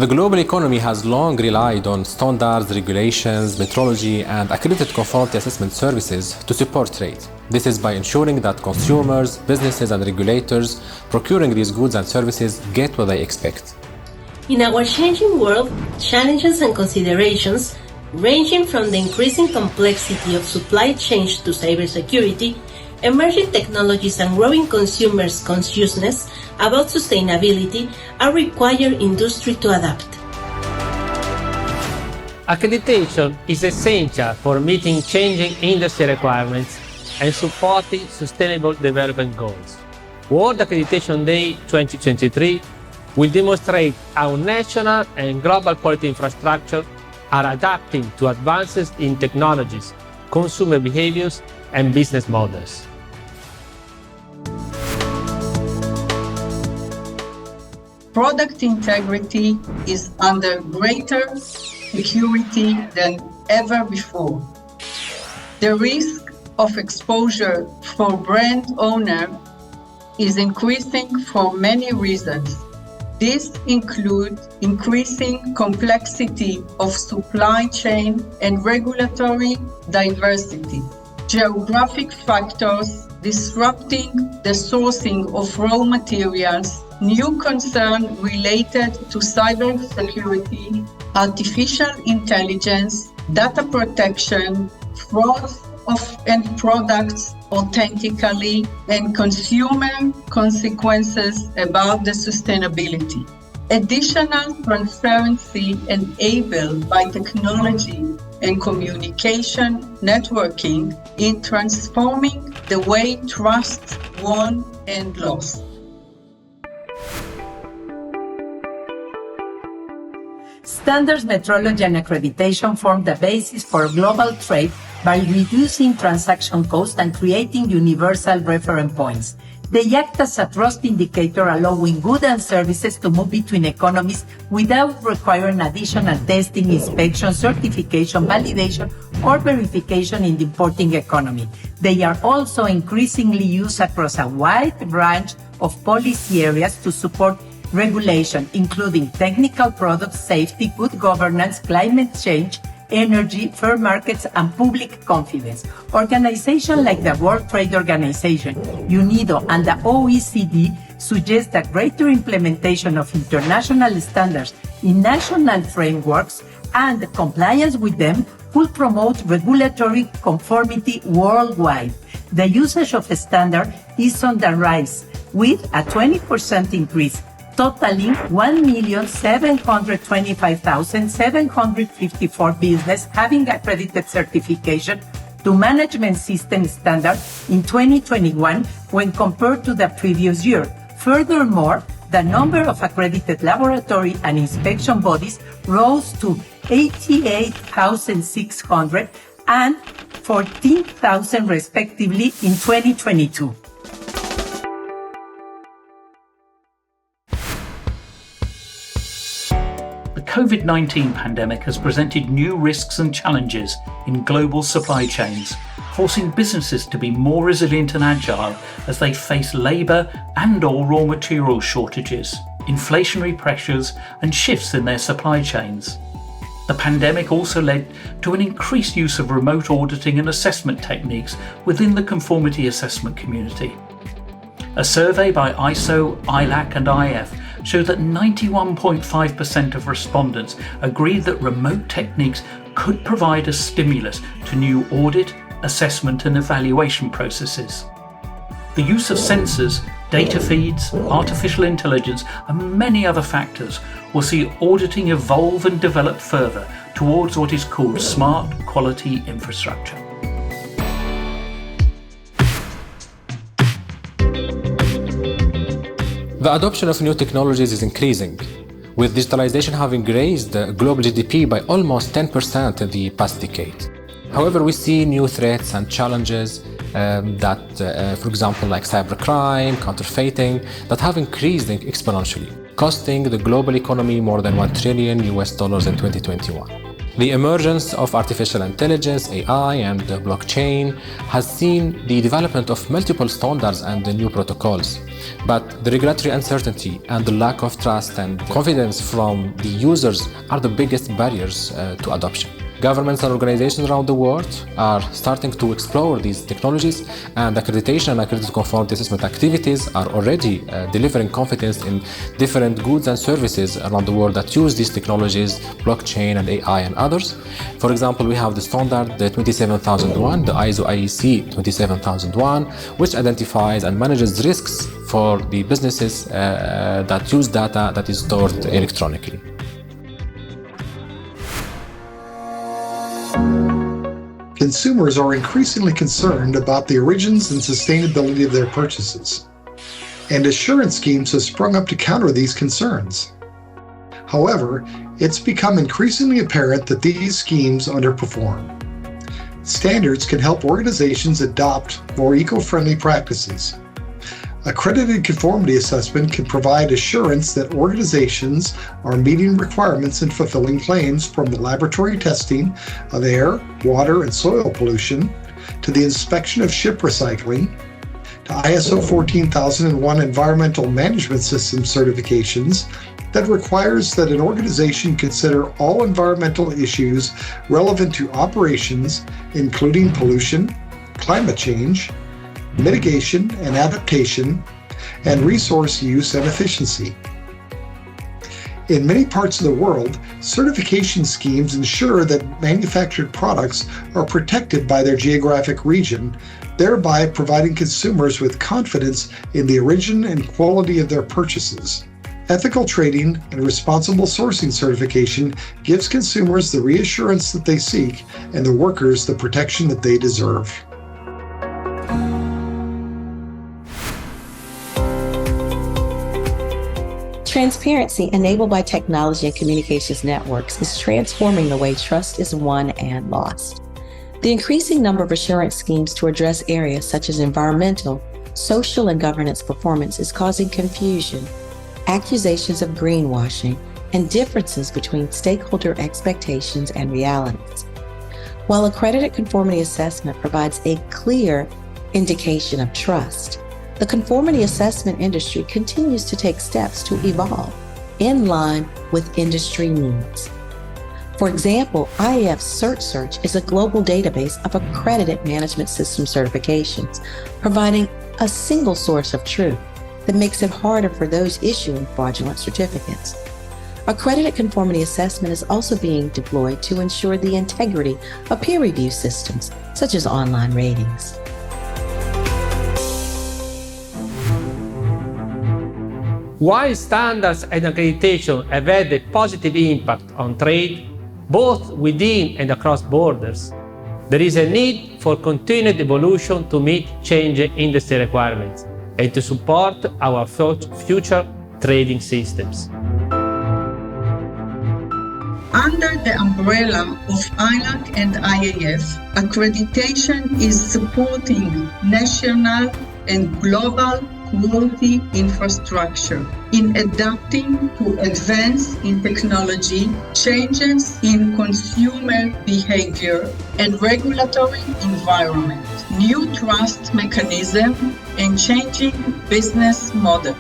The global economy has long relied on standards, regulations, metrology, and accredited conformity assessment services to support trade. This is by ensuring that consumers, businesses, and regulators procuring these goods and services get what they expect. In our changing world, challenges and considerations, ranging from the increasing complexity of supply chains to cybersecurity, emerging technologies and growing consumers' consciousness about sustainability are required industry to adapt. Accreditation is essential for meeting changing industry requirements and supporting sustainable development goals. World Accreditation Day 2023 will demonstrate how national and global quality infrastructure are adapting to advances in technologies, consumer behaviors, and business models. Product integrity is under greater security than ever before. The risk of exposure for brand owner is increasing for many reasons. This includes increasing complexity of supply chain and regulatory diversity, geographic factors disrupting the sourcing of raw materials, new concerns related to cybersecurity, artificial intelligence, data protection, fraud of end products authentically, and consumer consequences about the sustainability. Additional transparency enabled by technology and communication networking in transforming the way trust won and lost. Standards, metrology, and accreditation form the basis for global trade by reducing transaction costs and creating universal reference points. They act as a trust indicator, allowing goods and services to move between economies without requiring additional testing, inspection, certification, validation, or verification in the importing economy. They are also increasingly used across a wide range of policy areas to support regulation, including technical product safety, good governance, climate change, energy, fair markets, and public confidence. Organizations like the World Trade Organization, UNIDO, and the OECD suggest that greater implementation of international standards in national frameworks and compliance with them will promote regulatory conformity worldwide. The usage of the standard is on the rise, with a 20% increase, totaling 1,725,754 businesses having accredited certification to management system standard in 2021 when compared to the previous year. Furthermore, the number of accredited laboratory and inspection bodies rose to 88,600 and 14,000 respectively in 2022. The COVID-19 pandemic has presented new risks and challenges in global supply chains, forcing businesses to be more resilient and agile as they face labour and/or raw material shortages, inflationary pressures, and shifts in their supply chains. The pandemic also led to an increased use of remote auditing and assessment techniques within the conformity assessment community. A survey by ISO, ILAC, and IF showed that 91.5% of respondents agreed that remote techniques could provide a stimulus to new audit, assessment, and evaluation processes. The use of sensors, data feeds, artificial intelligence, and many other factors will see auditing evolve and develop further towards what is called smart quality infrastructure. The adoption of new technologies is increasing, with digitalization having raised the global GDP by almost 10% in the past decade. However, we see new threats and challenges for example, like cybercrime, counterfeiting, that have increased exponentially, costing the global economy more than $1 trillion in 2021. The emergence of artificial intelligence, AI, and blockchain has seen the development of multiple standards and new protocols, But the regulatory uncertainty and the lack of trust and confidence from the users are the biggest barriers to adoption. Governments and organizations around the world are starting to explore these technologies, and accreditation and accredited conformity assessment activities are already delivering confidence in different goods and services around the world that use these technologies, blockchain and AI and others. For example, we have the standard, the 27001, the ISO IEC 27001, which identifies and manages risks for the businesses that use data that is stored electronically. Consumers are increasingly concerned about the origins and sustainability of their purchases, and assurance schemes have sprung up to counter these concerns. However, it's become increasingly apparent that these schemes underperform. Standards can help organizations adopt more eco-friendly practices. Accredited conformity assessment can provide assurance that organizations are meeting requirements and fulfilling claims, from the laboratory testing of air, water, and soil pollution, to the inspection of ship recycling, to ISO 14001 environmental management system certifications that requires that an organization consider all environmental issues relevant to operations, including pollution, climate change, mitigation and adaptation, and resource use and efficiency. In many parts of the world, certification schemes ensure that manufactured products are protected by their geographic region, thereby providing consumers with confidence in the origin and quality of their purchases. Ethical trading and responsible sourcing certification gives consumers the reassurance that they seek and the workers the protection that they deserve. Transparency enabled by technology and communications networks is transforming the way trust is won and lost. The increasing number of assurance schemes to address areas such as environmental, social, and governance performance is causing confusion, accusations of greenwashing, and differences between stakeholder expectations and realities. While accredited conformity assessment provides a clear indication of trust, the conformity assessment industry continues to take steps to evolve in line with industry needs. For example, IAF CertSearch is a global database of accredited management system certifications, providing a single source of truth that makes it harder for those issuing fraudulent certificates. Accredited conformity assessment is also being deployed to ensure the integrity of peer review systems, such as online ratings. While standards and accreditation have had a positive impact on trade, both within and across borders, there is a need for continued evolution to meet changing industry requirements and to support our future trading systems. Under the umbrella of ILAC and IAF, accreditation is supporting national and global quality infrastructure in adapting to advances in technology, changes in consumer behavior and regulatory environment, new trust mechanisms, and changing business models.